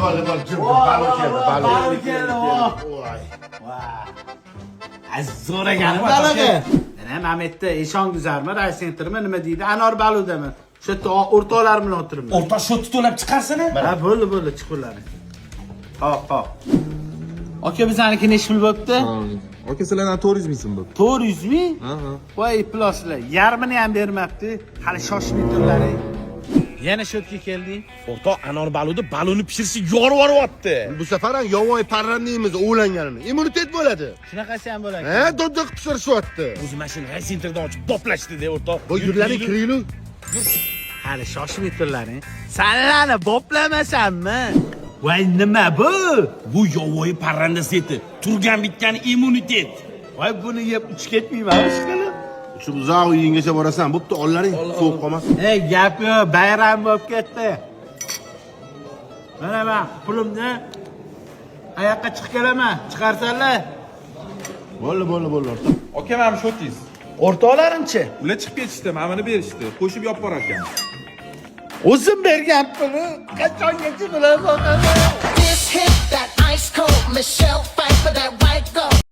Bo'l, jim, balu keldi, balu. Balu keldi, Voy. Zo'r ekan baluga. Mana Mametda eshon guzarmi, rais sentrmi nima deydi? Anor baludami? Shu yerda o'rtoqlar bilan o'tiribman. O'rtoq shotni to'lab chiqarsana. Ha, bo'ldi, chiqinglar. Hop. Aka bizaniki necha pul bo'pti? Aka sizlardan 400 ming so'm bo'ldi. 400 ming? Aha. Voy, pluslar. Yarmini ham bermabdi. Hali shoshmay turlaring. Yana shotga kelding. O'rtoq Anor baludi balonni pishirishni yorib yuryapti. Bu safar ham yovvoyi parrandaymiz o'g'langanini. Immunitet bo'ladi. Shunaqasi ham bo'lar. Ha, doddiq pishirishyapti. O'zi mashina ray sentrdan ochib boplashdi-da o'rtoq. Bu yurlaring kiraylik. Hali shoshmay turlaring. Sanlarni boplamasanmi? Voy, nima bu? Bu yovvoyi parranda seti. Turgan bitgani immunitet. Voy, buni yeb uch ketmayman, ishqilib. Shu uzoq uyinggacha borasan, bo'pti, ollaring sovuq qolmasin. Ey, gap yo'q, bayram bo'lib ketdi. Mana men pulimni oyoqqa chiqib kelaman, chiqarsanlar. Bo'ldi, o'rtoq. Aka mana shotingiz. O'rtoqlarimchi? Ular chiqib ketishdi, mana buni berishdi. Qo'shib yopib borar ekan. O'zim bergan pulni qachongacha bilaman. This hit that ice cold Michelle fight for that